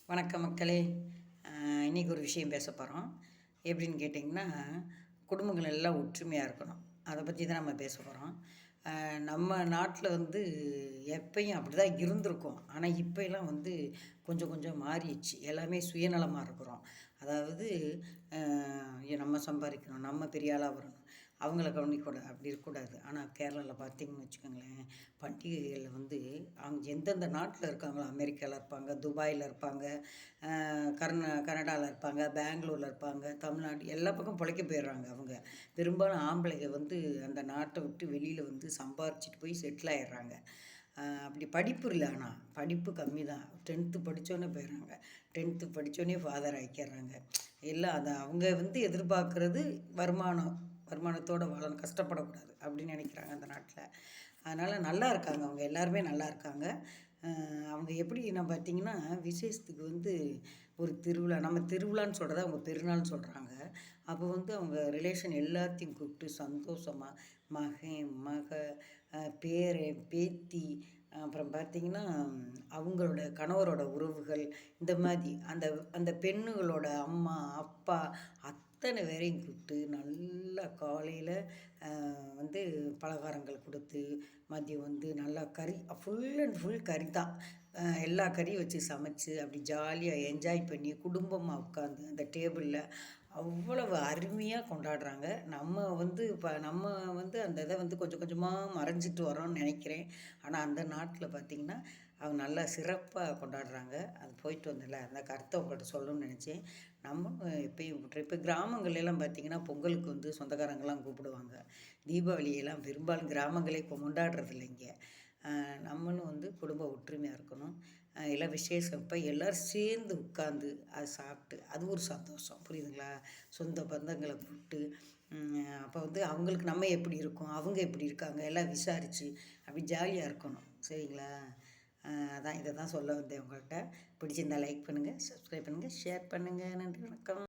வணக்கம் மக்களே. இன்றைக்கி ஒரு விஷயம் பேச போகிறோம். எப்படின்னு கேட்டிங்கன்னா, குடும்பங்கள் எல்லாம் ஒற்றுமையாக இருக்கணும். அதை பற்றி தான் நம்ம பேச போகிறோம். நம்ம நாட்டில் வந்து எப்பயும் அப்படி தான் இருந்திருக்கும். ஆனால் இப்போலாம் வந்து கொஞ்சம் கொஞ்சம் மாறிடுச்சு. எல்லாமே சுயநலமாக இருக்கிறோம். அதாவது நம்ம சம்பாதிக்கணும், நம்ம பெரிய ஆளாக வரணும், அவங்கள கவனிக்கக்கூடாது, அப்படி இருக்கக்கூடாது. ஆனால் கேரளாவில் பார்த்தீங்கன்னு வச்சுக்கோங்களேன், பண்டிகைகளில் வந்து அவங்க எந்தெந்த நாட்டில் இருக்காங்களோ, அமெரிக்காவில் இருப்பாங்க, துபாயில் இருப்பாங்க, கனடாவில் இருப்பாங்க, பெங்களூரில் இருப்பாங்க, தமிழ்நாடு எல்லா பக்கம் பிழைக்க போயிடுறாங்க அவங்க. பெரும்பாலும் ஆம்பளைங்க வந்து அந்த நாட்டை விட்டு வெளியில் வந்து சம்பாரிச்சிட்டு போய் செட்டில் ஆயிடுறாங்க. அப்படி படிப்பு இல்லை, ஆனால் படிப்பு கம்மி தான். 10th படித்தோன்னே போயிடுறாங்க. 10th படித்தோன்னே father ஆக்கிடுறாங்க. எல்லாம் அதை அவங்க வந்து எதிர்பார்க்குறது வருமானத்தோடு வாழணும், கஷ்டப்படக்கூடாது அப்படின்னு நினைக்கிறாங்க அந்த நாட்டில். அதனால் நல்லா இருக்காங்க, அவங்க எல்லாருமே நல்லா இருக்காங்க. அவங்க எப்படின்னா பார்த்தீங்கன்னா, விசேஷத்துக்கு வந்து ஒரு திருவிழா, நம்ம திருவிழான்னு சொல்கிறத அவங்க பெருநாள்னு சொல்கிறாங்க. அப்போ வந்து அவங்க ரிலேஷன் எல்லாத்தையும் கூப்பிட்டு சந்தோஷமாக மகன், மக, பேரன், பேத்தி, அப்புறம் பார்த்திங்கன்னா அவங்களோட கணவரோட உறவுகள், இந்த மாதிரி அந்த அந்த பெண்ணுகளோட அம்மா, அப்பா அத்தனை பேரையும் கூப்பிட்டு நல்லா காலையில் வந்து பலகாரங்கள் கொடுத்து, மதியம் வந்து நல்லா கறி, ஃபுல் அண்ட் ஃபுல் கறி தான். எல்லா கறியும் வச்சு சமைச்சு அப்படி ஜாலியாக என்ஜாய் பண்ணி குடும்பமாக உட்காந்து அந்த டேபிளில் அவ்வளவு அருமையாக கொண்டாடுறாங்க. நம்ம வந்து அந்த இதை வந்து கொஞ்சம் கொஞ்சமாக மறைஞ்சிட்டு வரோன்னு நினைக்கிறேன். ஆனால் அந்த நாட்டில் பார்த்திங்கன்னா அவங்க நல்லா சிறப்பாக கொண்டாடுறாங்க. அது போயிட்டு வந்ததில்ல, அந்த கருத்தை உங்கள்கிட்ட சொல்லணும்னு நினச்சேன். நம்ம எப்பயும் விட்டுறோம். இப்போ கிராமங்கள்லாம் பார்த்திங்கன்னா பொங்கலுக்கு வந்து சொந்தக்காரங்கள்லாம் கூப்பிடுவாங்க. தீபாவளியெல்லாம் பெரும்பாலும் கிராமங்களே கொண்டாடுறது இல்லைங்க. நம்மளும் வந்து குடும்ப ஒற்றுமையாக இருக்கணும். எல்லாம் விசேஷம் இப்போ எல்லோரும் சேர்ந்து உட்காந்து அதை சாப்பிட்டு அது ஒரு சந்தோஷம், புரியுதுங்களா? சொந்த பந்தங்களை கூப்பிட்டு அப்போ வந்து அவங்களுக்கு நம்ம எப்படி இருக்கோம், அவங்க எப்படி இருக்காங்க, எல்லாம் விசாரித்து அப்படி ஜாலியாக இருக்கணும், சரிங்களா? அதான் இதை தான் சொல்ல வந்தேன் உங்கள்கிட்ட. பிடிச்சிருந்தா லைக் பண்ணுங்கள், சப்ஸ்கிரைப் பண்ணுங்கள், ஷேர் பண்ணுங்கள். நன்றி, வணக்கம்.